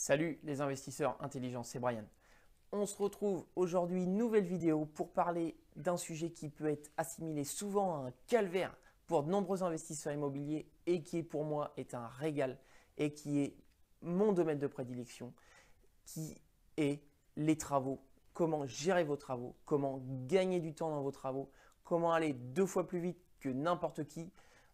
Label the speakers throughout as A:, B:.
A: Salut les investisseurs intelligents, c'est Brian. On se retrouve aujourd'hui, nouvelle vidéo pour parler d'un sujet qui peut être assimilé souvent à un calvaire pour de nombreux investisseurs immobiliers et qui pour moi est un régal et qui est mon domaine de prédilection, qui est les travaux. Comment gérer vos travaux, comment gagner du temps dans vos travaux, comment aller 2 fois plus vite que n'importe qui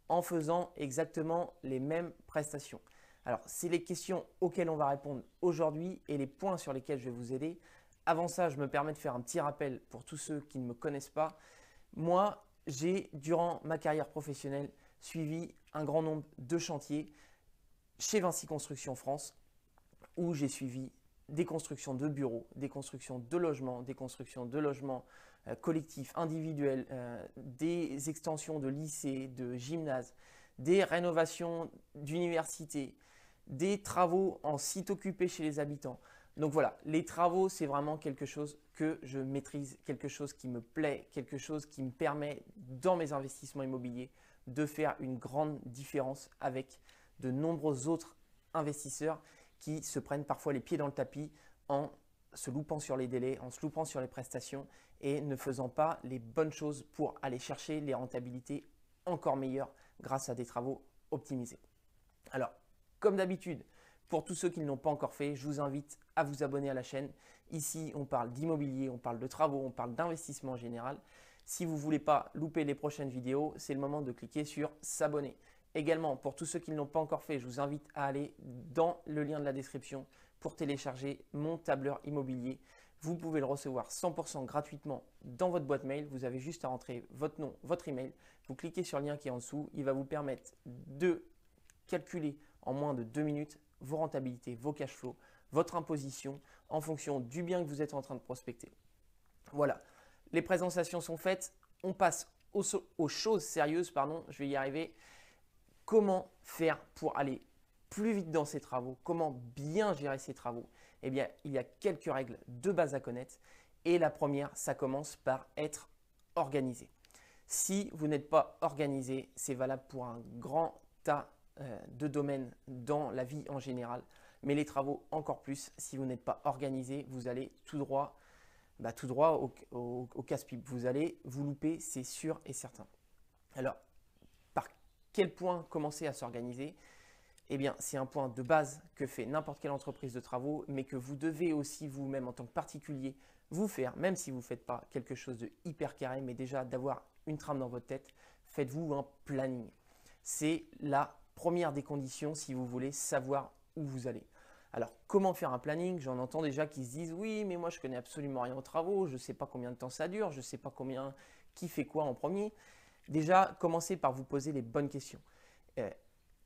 A: en faisant exactement les mêmes prestations. Alors, c'est les questions auxquelles on va répondre aujourd'hui et les points sur lesquels je vais vous aider. Avant ça, je me permets de faire un petit rappel pour tous ceux qui ne me connaissent pas. Moi, j'ai, durant ma carrière professionnelle, suivi un grand nombre de chantiers chez Vinci Construction France, où j'ai suivi des constructions de bureaux, des constructions de logements collectifs, individuels, des extensions de lycées, de gymnases, des rénovations d'universités, des travaux en site occupé chez les habitants. Donc voilà, les travaux, c'est vraiment quelque chose que je maîtrise, quelque chose qui me plaît, quelque chose qui me permet, dans mes investissements immobiliers, de faire une grande différence avec de nombreux autres investisseurs qui se prennent parfois les pieds dans le tapis en se loupant sur les délais, en se loupant sur les prestations et ne faisant pas les bonnes choses pour aller chercher les rentabilités encore meilleures grâce à des travaux optimisés. Alors, comme d'habitude, pour tous ceux qui ne l'ont pas encore fait, je vous invite à vous abonner à la chaîne. Ici, on parle d'immobilier, on parle de travaux, on parle d'investissement en général. Si vous ne voulez pas louper les prochaines vidéos, c'est le moment de cliquer sur s'abonner. Également, pour tous ceux qui ne l'ont pas encore fait, je vous invite à aller dans le lien de la description pour télécharger mon tableur immobilier. Vous pouvez le recevoir 100% gratuitement dans votre boîte mail. Vous avez juste à rentrer votre nom, votre email. Vous cliquez sur le lien qui est en dessous. Il va vous permettre de calculer en moins de 2 minutes vos rentabilités, vos cash flows, votre imposition en fonction du bien que vous êtes en train de prospecter. Voilà, les présentations sont faites. On passe aux choses sérieuses, je vais y arriver. Comment faire pour aller plus vite dans ces travaux? Comment bien gérer ces travaux? Eh bien, il y a quelques règles de base à connaître. Et la première, ça commence par être organisé. Si vous n'êtes pas organisé, c'est valable pour un grand tas de domaines dans la vie en général, mais les travaux encore plus. Si vous n'êtes pas organisé, vous allez tout droit au casse-pipe. Vous allez vous louper, c'est sûr et certain. Alors, par quel point commencer à s'organiser? Eh bien, c'est un point de base que fait n'importe quelle entreprise de travaux, mais que vous devez aussi vous-même en tant que particulier vous faire, même si vous ne faites pas quelque chose de hyper carré, mais déjà d'avoir une trame dans votre tête, faites-vous un planning. C'est la première des conditions si vous voulez savoir où vous allez. Alors, comment faire un planning? J'en entends déjà qui se disent « Oui, mais moi, je connais absolument rien aux travaux, je ne sais pas combien de temps ça dure, je ne sais pas qui fait quoi en premier. » Déjà, commencez par vous poser les bonnes questions.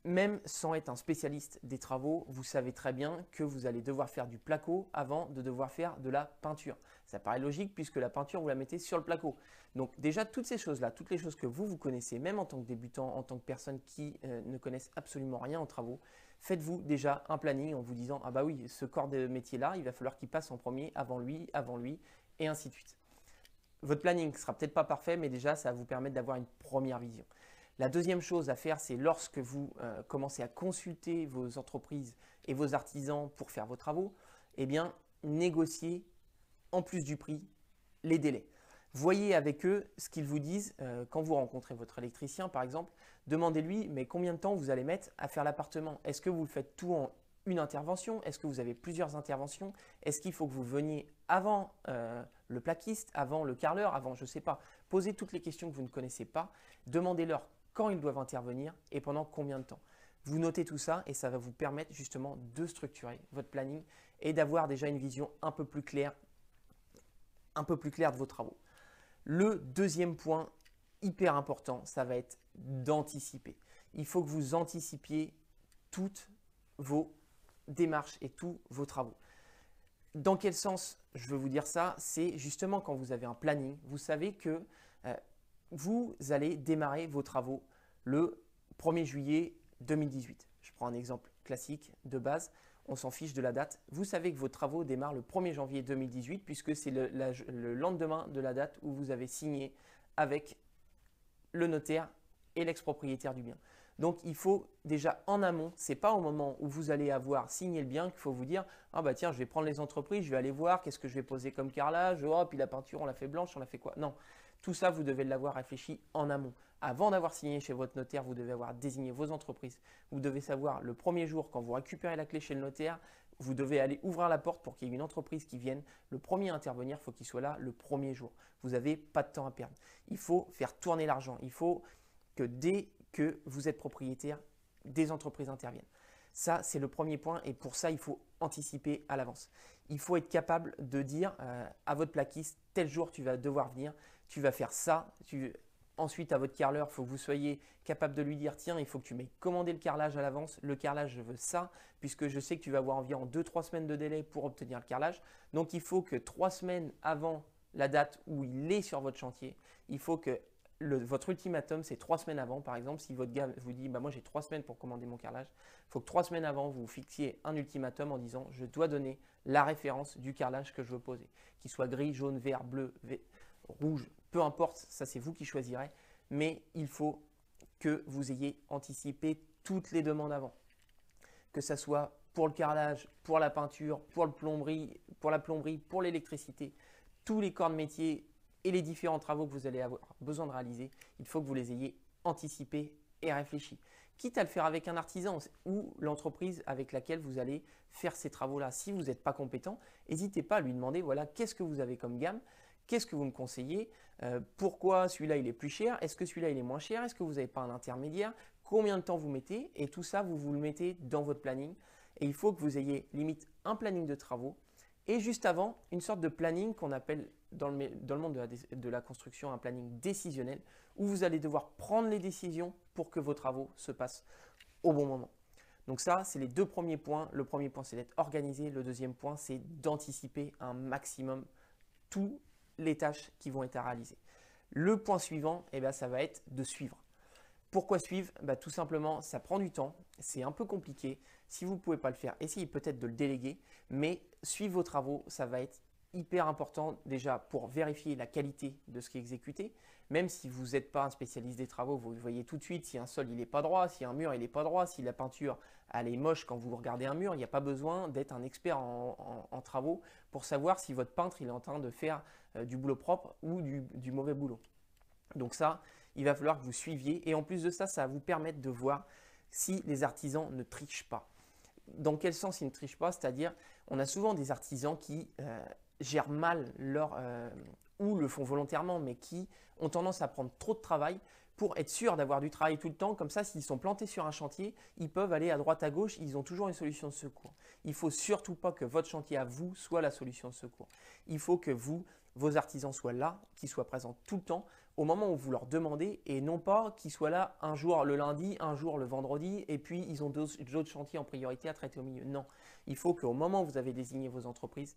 A: Même sans être un spécialiste des travaux, vous savez très bien que vous allez devoir faire du placo avant de devoir faire de la peinture. Ça paraît logique puisque la peinture, vous la mettez sur le placo. Donc déjà, toutes ces choses-là, toutes les choses que vous connaissez, même en tant que débutant, en tant que personne qui ne connaissent absolument rien aux travaux, faites-vous déjà un planning en vous disant « Ah bah oui, ce corps de métier-là, il va falloir qu'il passe en premier, avant lui, et ainsi de suite. » Votre planning ne sera peut-être pas parfait, mais déjà, ça va vous permettre d'avoir une première vision. La deuxième chose à faire, c'est lorsque vous commencez à consulter vos entreprises et vos artisans pour faire vos travaux, eh bien, négocier en plus du prix les délais. Voyez avec eux ce qu'ils vous disent quand vous rencontrez votre électricien, par exemple. Demandez-lui, mais combien de temps vous allez mettre à faire l'appartement? Est-ce que vous le faites tout en une intervention? Est-ce que vous avez plusieurs interventions? Est-ce qu'il faut que vous veniez avant le plaquiste, avant le carreleur, avant je ne sais pas? Posez toutes les questions que vous ne connaissez pas. Demandez-leur quand ils doivent intervenir et pendant combien de temps. Vous notez tout ça et ça va vous permettre justement de structurer votre planning et d'avoir déjà une vision un peu plus claire de vos travaux. Le deuxième point hyper important, ça va être d'anticiper. Il faut que vous anticipiez toutes vos démarches et tous vos travaux. Dans quel sens je veux vous dire ça? C'est justement quand vous avez un planning, vous savez que vous allez démarrer vos travaux le 1er juillet 2018. Je prends un exemple classique de base, on s'en fiche de la date. Vous savez que vos travaux démarrent le 1er janvier 2018 puisque c'est le lendemain de la date où vous avez signé avec le notaire et l'ex-propriétaire du bien. Donc il faut déjà en amont, ce n'est pas au moment où vous allez avoir signé le bien qu'il faut vous dire « Ah bah tiens, je vais prendre les entreprises, je vais aller voir, qu'est-ce que je vais poser comme carrelage, oh, puis la peinture, on l'a fait blanche, on l'a fait quoi ?» Non, tout ça, vous devez l'avoir réfléchi en amont. Avant d'avoir signé chez votre notaire, vous devez avoir désigné vos entreprises. Vous devez savoir le premier jour, quand vous récupérez la clé chez le notaire, vous devez aller ouvrir la porte pour qu'il y ait une entreprise qui vienne. Le premier à intervenir, il faut qu'il soit là le premier jour. Vous n'avez pas de temps à perdre. Il faut faire tourner l'argent. Il faut que dès que vous êtes propriétaire, des entreprises interviennent. Ça, c'est le premier point et pour ça, il faut anticiper à l'avance. Il faut être capable de dire à votre plaquiste, tel jour, tu vas devoir venir, tu vas faire ça. Ensuite, à votre carreleur, il faut que vous soyez capable de lui dire, tiens, il faut que tu m'aies commandé le carrelage à l'avance. Le carrelage, je veux ça, puisque je sais que tu vas avoir environ 2-3 semaines de délai pour obtenir le carrelage. Donc, il faut que 3 semaines avant la date où il est sur votre chantier, il faut que votre ultimatum, c'est 3 semaines avant. Par exemple, si votre gars vous dit, bah, moi j'ai 3 semaines pour commander mon carrelage, il faut que 3 semaines avant, vous fixiez un ultimatum en disant, je dois donner la référence du carrelage que je veux poser, qu'il soit gris, jaune, vert, bleu, rouge, peu importe, ça c'est vous qui choisirez, mais il faut que vous ayez anticipé toutes les demandes avant, que ce soit pour le carrelage, pour la peinture, pour la plomberie, pour l'électricité, tous les corps de métier et les différents travaux que vous allez avoir besoin de réaliser, il faut que vous les ayez anticipés et réfléchis. Quitte à le faire avec un artisan ou l'entreprise avec laquelle vous allez faire ces travaux-là. Si vous n'êtes pas compétent, n'hésitez pas à lui demander, voilà, qu'est-ce que vous avez comme gamme? Qu'est-ce que vous me conseillez? Pourquoi celui-là il est plus cher? Est-ce que celui-là il est moins cher? Est-ce que vous n'avez pas un intermédiaire? Combien de temps vous mettez? Et tout ça, vous le mettez dans votre planning. Et il faut que vous ayez limite un planning de travaux et juste avant, une sorte de planning qu'on appelle dans le monde de la construction un planning décisionnel où vous allez devoir prendre les décisions pour que vos travaux se passent au bon moment. Donc ça, c'est les deux premiers points. Le premier point, c'est d'être organisé. Le deuxième point, c'est d'anticiper un maximum toutes les tâches qui vont être à réaliser. Le point suivant, ça va être de suivre. Pourquoi suivre? Tout simplement, ça prend du temps, c'est un peu compliqué. Si vous ne pouvez pas le faire, essayez peut-être de le déléguer, mais suivre vos travaux, ça va être hyper important déjà pour vérifier la qualité de ce qui est exécuté. Même si vous n'êtes pas un spécialiste des travaux, vous voyez tout de suite si un sol n'est pas droit, si un mur n'est pas droit, si la peinture elle est moche quand vous regardez un mur. Il n'y a pas besoin d'être un expert en travaux pour savoir si votre peintre il est en train de faire du boulot propre ou du mauvais boulot. Donc ça, il va falloir que vous suiviez et en plus de ça, ça va vous permettre de voir si les artisans ne trichent pas. Dans quel sens ils ne trichent pas? C'est-à-dire, on a souvent des artisans qui gèrent mal ou le font volontairement, mais qui ont tendance à prendre trop de travail pour être sûr d'avoir du travail tout le temps. Comme ça, s'ils sont plantés sur un chantier, ils peuvent aller à droite, à gauche, ils ont toujours une solution de secours. Il ne faut surtout pas que votre chantier à vous soit la solution de secours. Il faut que vos artisans soient là, qu'ils soient présents tout le temps, au moment où vous leur demandez, et non pas qu'ils soient là un jour le lundi, un jour le vendredi, et puis ils ont d'autres chantiers en priorité à traiter au milieu. Non, il faut qu'au moment où vous avez désigné vos entreprises,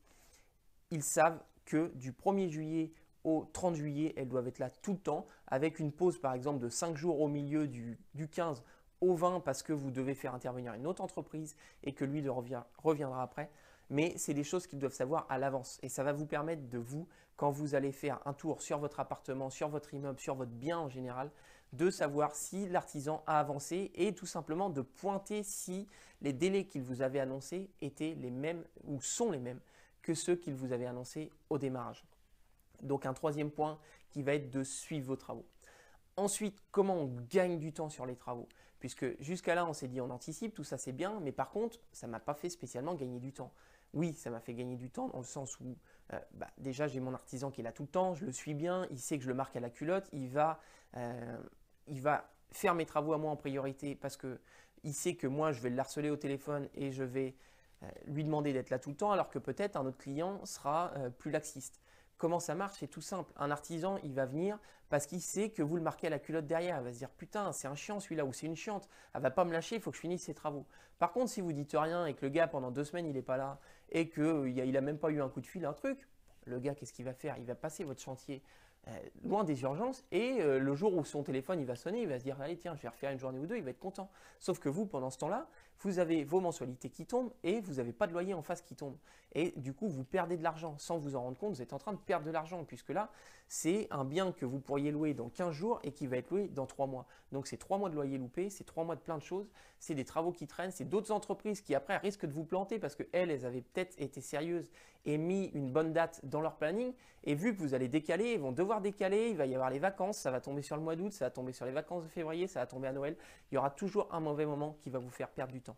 A: ils savent que du 1er juillet au 30 juillet, elles doivent être là tout le temps, avec une pause par exemple de 5 jours au milieu du 15 au 20 parce que vous devez faire intervenir une autre entreprise et que lui reviendra après. Mais c'est des choses qu'ils doivent savoir à l'avance et ça va vous permettre de vous, quand vous allez faire un tour sur votre appartement, sur votre immeuble, sur votre bien en général, de savoir si l'artisan a avancé et tout simplement de pointer si les délais qu'il vous avait annoncés étaient les mêmes ou sont les mêmes que ceux qu'il vous avait annoncés au démarrage. Donc un troisième point qui va être de suivre vos travaux. Ensuite, comment on gagne du temps sur les travaux? Puisque jusqu'à là, on s'est dit on anticipe, tout ça c'est bien, mais par contre, ça ne m'a pas fait spécialement gagner du temps. Oui, ça m'a fait gagner du temps dans le sens où déjà j'ai mon artisan qui est là tout le temps, je le suis bien, il sait que je le marque à la culotte, il va faire mes travaux à moi en priorité parce qu'il sait que moi je vais le harceler au téléphone et je vais lui demander d'être là tout le temps alors que peut-être un autre client sera plus laxiste. Comment ça marche? C'est tout simple. Un artisan, il va venir parce qu'il sait que vous le marquez à la culotte derrière. Il va se dire, putain, c'est un chiant celui-là ou c'est une chiante. Elle ne va pas me lâcher, il faut que je finisse ses travaux. Par contre, si vous dites rien et que le gars, pendant 2 semaines, il n'est pas là et qu'il n'a même pas eu un coup de fil, un truc, le gars, qu'est-ce qu'il va faire? Il va passer votre chantier loin des urgences et le jour où son téléphone il va sonner, il va se dire, allez, tiens, je vais refaire une journée ou deux, il va être content. Sauf que vous, pendant ce temps-là, il vous avez vos mensualités qui tombent et vous n'avez pas de loyer en face qui tombe. Et du coup, vous perdez de l'argent sans vous en rendre compte. Vous êtes en train de perdre de l'argent puisque là, c'est un bien que vous pourriez louer dans 15 jours et qui va être loué dans 3 mois. Donc, c'est 3 mois de loyer loupé, c'est 3 mois de plein de choses, c'est des travaux qui traînent, c'est d'autres entreprises qui après risquent de vous planter parce qu'elles avaient peut-être été sérieuses et mis une bonne date dans leur planning. Et vu que vous allez décaler, ils vont devoir décaler, il va y avoir les vacances, ça va tomber sur le mois d'août, ça va tomber sur les vacances de février, ça va tomber à Noël. Il y aura toujours un mauvais moment qui va vous faire perdre du temps.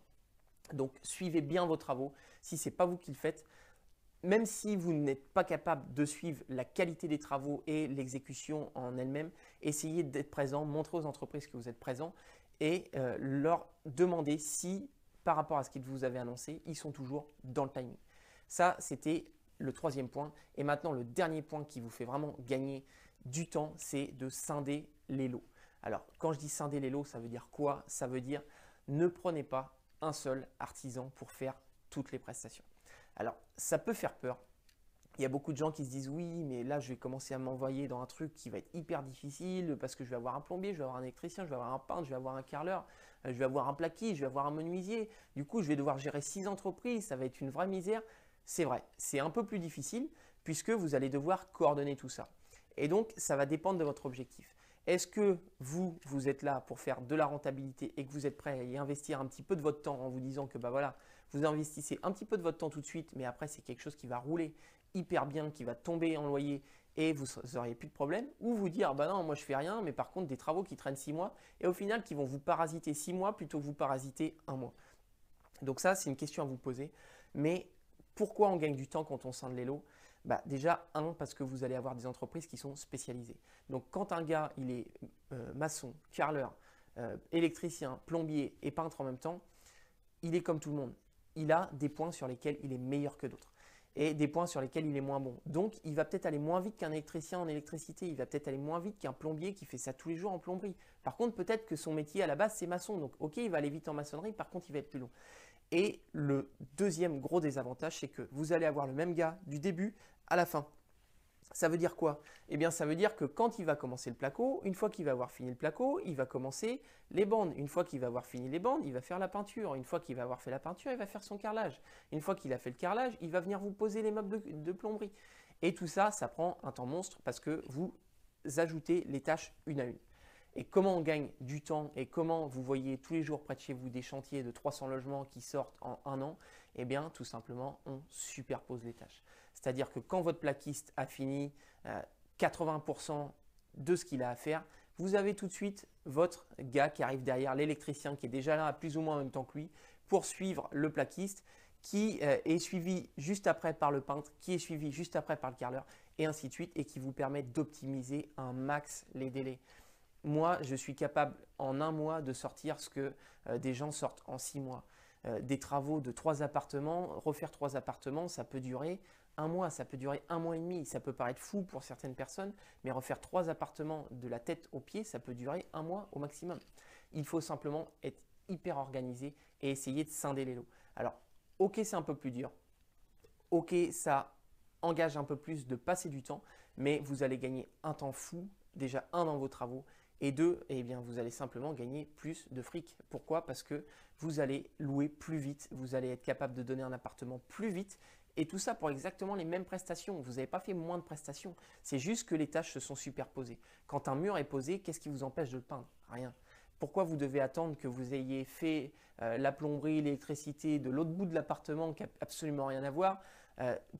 A: Donc, suivez bien vos travaux. Si ce n'est pas vous qui le faites, même si vous n'êtes pas capable de suivre la qualité des travaux et l'exécution en elle-même, essayez d'être présent, montrez aux entreprises que vous êtes présent et leur demandez si, par rapport à ce qu'ils vous avaient annoncé, ils sont toujours dans le timing. Ça, c'était le troisième point. Et maintenant, le dernier point qui vous fait vraiment gagner du temps, c'est de scinder les lots. Alors, quand je dis scinder les lots, ça veut dire quoi? Ça veut dire ne prenez pas un seul artisan pour faire toutes les prestations. Alors, ça peut faire peur. Il y a beaucoup de gens qui se disent oui, mais là, je vais commencer à m'envoyer dans un truc qui va être hyper difficile parce que je vais avoir un plombier, je vais avoir un électricien, je vais avoir un peintre, je vais avoir un carreleur, je vais avoir un plaquiste, je vais avoir un menuisier. Du coup, je vais devoir gérer 6 entreprises, ça va être une vraie misère. C'est vrai, c'est un peu plus difficile puisque vous allez devoir coordonner tout ça. Et donc, ça va dépendre de votre objectif. Est-ce que vous êtes là pour faire de la rentabilité et que vous êtes prêt à y investir un petit peu de votre temps en vous disant que bah voilà, vous investissez un petit peu de votre temps tout de suite, mais après c'est quelque chose qui va rouler hyper bien, qui va tomber en loyer et vous n'auriez plus de problème, ou vous dire bah non, moi je fais rien, mais par contre des travaux qui traînent 6 mois et au final qui vont vous parasiter 6 mois plutôt que vous parasiter 1 mois. Donc ça, c'est une question à vous poser. Mais pourquoi on gagne du temps quand on scinde les lots? Bah déjà, parce que vous allez avoir des entreprises qui sont spécialisées. Donc quand un gars, il est maçon, carreleur, électricien, plombier et peintre en même temps, il est comme tout le monde. Il a des points sur lesquels il est meilleur que d'autres et des points sur lesquels il est moins bon. Donc, il va peut-être aller moins vite qu'un électricien en électricité, il va peut-être aller moins vite qu'un plombier qui fait ça tous les jours en plomberie. Par contre, peut-être que son métier à la base, c'est maçon. Donc, ok, il va aller vite en maçonnerie, par contre, il va être plus long. Et le deuxième gros désavantage, c'est que vous allez avoir le même gars du début à la fin. Ça veut dire quoi? Eh bien, ça veut dire que quand il va commencer le placo, une fois qu'il va avoir fini le placo, il va commencer les bandes. Une fois qu'il va avoir fini les bandes, il va faire la peinture. Une fois qu'il va avoir fait la peinture, il va faire son carrelage. Une fois qu'il a fait le carrelage, il va venir vous poser les meubles de plomberie. Et tout ça, ça prend un temps monstre parce que vous ajoutez les tâches une à une. Et comment on gagne du temps et comment vous voyez tous les jours près de chez vous des chantiers de 300 logements qui sortent en 1 an? Eh bien, tout simplement, on superpose les tâches. C'est-à-dire que quand votre plaquiste a fini 80% de ce qu'il a à faire, vous avez tout de suite votre gars qui arrive derrière, l'électricien qui est déjà là plus ou moins en même temps que lui, pour suivre le plaquiste, qui est suivi juste après par le peintre, qui est suivi juste après par le carreleur, et ainsi de suite, et qui vous permet d'optimiser un max les délais. Moi, je suis capable en 1 mois de sortir ce que des gens sortent en 6 mois. Des travaux de 3 appartements, refaire 3 appartements, ça peut durer 1 mois, ça peut durer 1 mois et demi. Ça peut paraître fou pour certaines personnes, mais refaire 3 appartements de la tête aux pieds, ça peut durer 1 mois au maximum. Il faut simplement être hyper organisé et essayer de scinder les lots. Alors, ok, c'est un peu plus dur. Ok, ça engage un peu plus de passer du temps, mais vous allez gagner un temps fou, déjà dans vos travaux, et 2, eh bien, vous allez simplement gagner plus de fric. Pourquoi? Parce que vous allez louer plus vite, vous allez être capable de donner un appartement plus vite, et tout ça pour exactement les mêmes prestations. Vous n'avez pas fait moins de prestations, c'est juste que les tâches se sont superposées. Quand un mur est posé, qu'est-ce qui vous empêche de le peindre? Rien. Pourquoi vous devez attendre que vous ayez fait la plomberie, l'électricité de l'autre bout de l'appartement qui n'a absolument rien à voir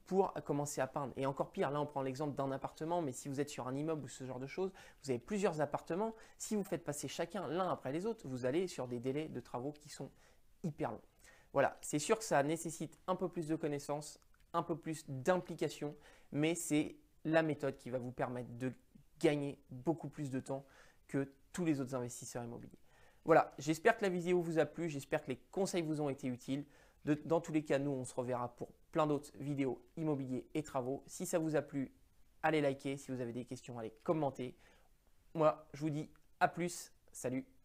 A: pour commencer à peindre? Et encore pire, là on prend l'exemple d'un appartement, mais si vous êtes sur un immeuble ou ce genre de choses, vous avez plusieurs appartements, si vous faites passer chacun l'un après les autres, vous allez sur des délais de travaux qui sont hyper longs. Voilà, c'est sûr que ça nécessite un peu plus de connaissances, un peu plus d'implication, mais c'est la méthode qui va vous permettre de gagner beaucoup plus de temps que tous les autres investisseurs immobiliers. Voilà, j'espère que la vidéo vous a plu, j'espère que les conseils vous ont été utiles. Dans tous les cas, nous, on se reverra pour plein d'autres vidéos immobiliers et travaux. Si ça vous a plu, allez liker. Si vous avez des questions, allez commenter. Moi, je vous dis à plus. Salut!